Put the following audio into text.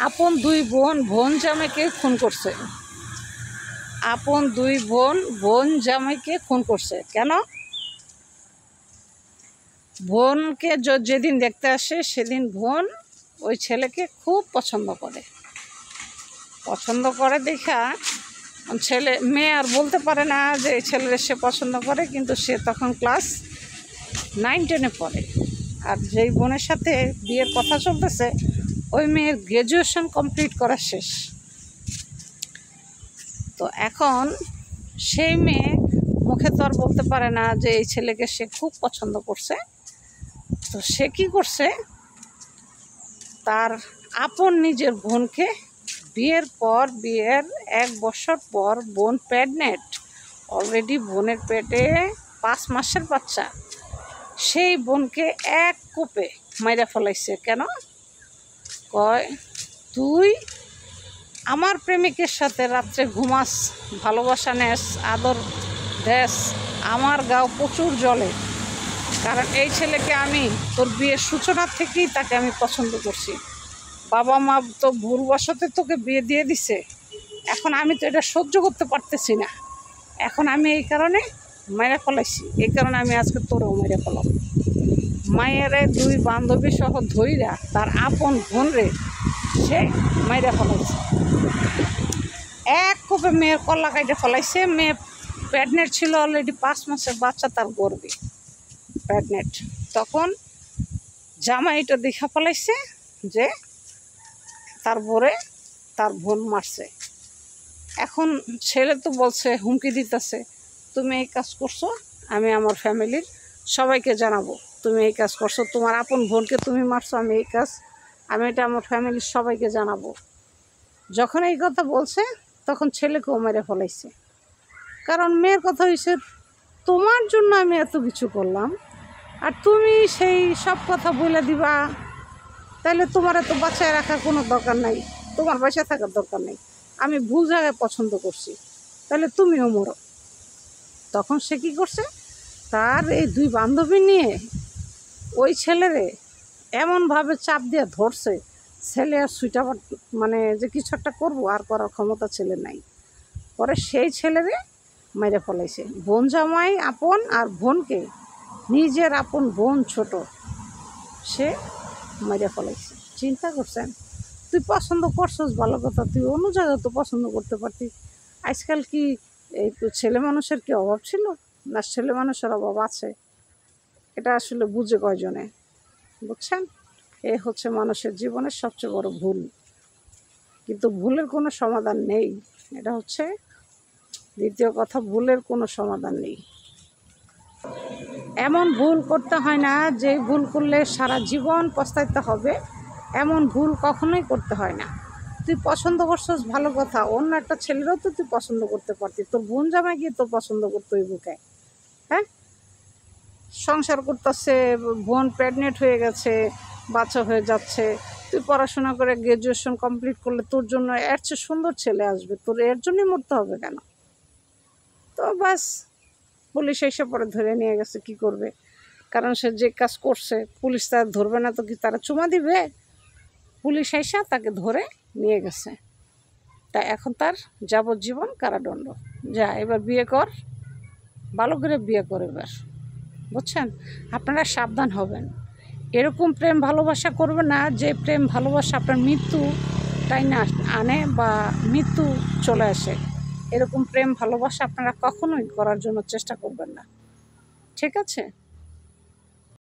আপন দুই বোন জামাইকে খুন করছে। আপন দুই বোন জামাইকে খুন করছে কেন? বোনকে যেদিন দেখতে আসে সেদিন বোন ওই ছেলেকে খুব পছন্দ করে দেখা মেয়ে আর বলতে পারে না যে এই ছেলের সে পছন্দ করে, কিন্তু সে তখন ক্লাস 9-10 পড়ে। আর যেই বোনের সাথে বিয়ের কথা চলতেছে ওই মেয়ের গ্র্যাজুয়েশন কমপ্লিট করা শেষ। তো এখন সেই মেয়ে মুখে তো আর বলতে পারে না যে এই ছেলেকে সে খুব পছন্দ করছে। তো সে কী করছে, তার আপন নিজের বোনকে বিয়ের 1 বছর পর বোন প্রেগনেন্ট, অলরেডি বোনের পেটে 5 মাসের বাচ্চা, সেই বোনকে এক কোপে মাইরা ফেলাইছে। কেন? কয় তুই আমার প্রেমিকের সাথে রাত্রে ঘুমাস, ভালোবাসা নেস, আদর দেশ, আমার গাও প্রচুর জলে, কারণ এই ছেলেকে আমি তোর বিয়ের সূচনা থেকেই তাকে আমি পছন্দ করছি। বাবা মা তো ভুলবশতে তোকে বিয়ে দিয়ে দিছে, এখন আমি তো এটা সহ্য করতে পারতেছি না, এখন আমি এই কারণে মেরে ফেলাইছি, এই কারণে আমি আজকে তোরও মেরে ফেলাম। মায়েরে 2 বান্ধবী সহ ধইরা তার আপন বোনরে সে মেরে ফেলাইছে, এক কোপে মেয়ের কল্লা কাইটে ফেলাইছে। মেয়ে প্রেগনেন্ট ছিল, অলরেডি 5 মাসের বাচ্চা তার গর্ভে প্রেগনেন্ট। তখন জামাইটা দেখা ফেলাইছে যে তার বোন মারছে। এখন ছেলে তো বলছে, হুমকি দিতেছে, তুমি এই কাজ করছো, আমি আমার ফ্যামিলির সবাইকে জানাবো তুমি এই কাজ করছো, তোমার আপন বোনকে তুমি মারছো, আমি এটা আমার ফ্যামিলির সবাইকে জানাবো। যখন এই কথা বলছে তখন ছেলেকেও মেরে ফেলাইছে, কারণ মেয়ের কথা হয়েছে তোমার জন্য আমি এত কিছু করলাম আর তুমি সেই সব কথা বলে দিবা, তাহলে তোমার এত বাঁচায় রাখার কোনো দরকার নাই, তোমার বাঁচা থাকার দরকার নেই, আমি ভুল জায়গায় পছন্দ করছি, তাহলে তুমিও মরো। তখন সে কী করছে, তার এই 2 বান্ধবী নিয়ে ওই ছেলেরে এমনভাবে চাপ দিয়ে ধরছে, ছেলে আর সুইটাবার মানে যে কিছু একটা করবো আর করার ক্ষমতা ছেলে নাই। পরে সেই ছেলেরে মেরে ফেলাইছে। বোন জামাই আপন আর বোনকে নিজের আপন বোন ছোট সে মেরে ফেলাইছে। চিন্তা করছেন? তুই পছন্দ করছিস ভালো কথা, তুই অন্য জায়গায় তো পছন্দ করতে পারতি। আজকাল কি এই ছেলে মানুষের কি অভাব ছিল? না ছেলে মানুষের অভাব আছে, এটা আসলে বুঝে কয়জনে, বুঝছেন? এই হচ্ছে মানুষের জীবনের সবচেয়ে বড় ভুল, কিন্তু ভুলের কোনো সমাধান নেই। এটা হচ্ছে দ্বিতীয় কথা, ভুলের কোনো সমাধান নেই। এমন ভুল করতে হয় না যে ভুল করলে সারা জীবন পস্তাইতে হবে, এমন ভুল কখনোই করতে হয় না। তুই পছন্দ করছিস ভালো কথা, অন্য একটা ছেলেরও তো তুই পছন্দ করতে পারতি, তোর বোন জামাই গিয়ে তোর পছন্দ করতো ওই বুকে। হ্যাঁ, সংসার করতেছে, বোন প্রেগনেন্ট হয়ে গেছে, বাচ্চা হয়ে যাচ্ছে, তুই পড়াশোনা করে গ্র্যাজুয়েশন কমপ্লিট করলে তোর জন্য এর চেয়ে সুন্দর ছেলে আসবে, তোর এর জন্যই মরতে হবে কেন? তো বাস, পুলিশ এসে পরে ধরে নিয়ে গেছে, কি করবে? কারণ সে যে কাজ করছে পুলিশ তার ধরবে না তো কি তারা চুমা দিবে? পুলিশ এসে তাকে ধরে নিয়ে গেছে, তাই এখন তার যাবজ্জীবন কারাদণ্ড। যা এবার বিয়ে কর, ভালো করে বিয়ে কর এবার, বুঝছেন? আপনারা সাবধান হবেন, এরকম প্রেম ভালোবাসা করবে না যে প্রেম ভালোবাসা আপনার মৃত্যু তাই না আনে বা মৃত্যু চলে আসে। এরকম প্রেম ভালোবাসা আপনারা কখনোই করার জন্য চেষ্টা করবেন না, ঠিক আছে?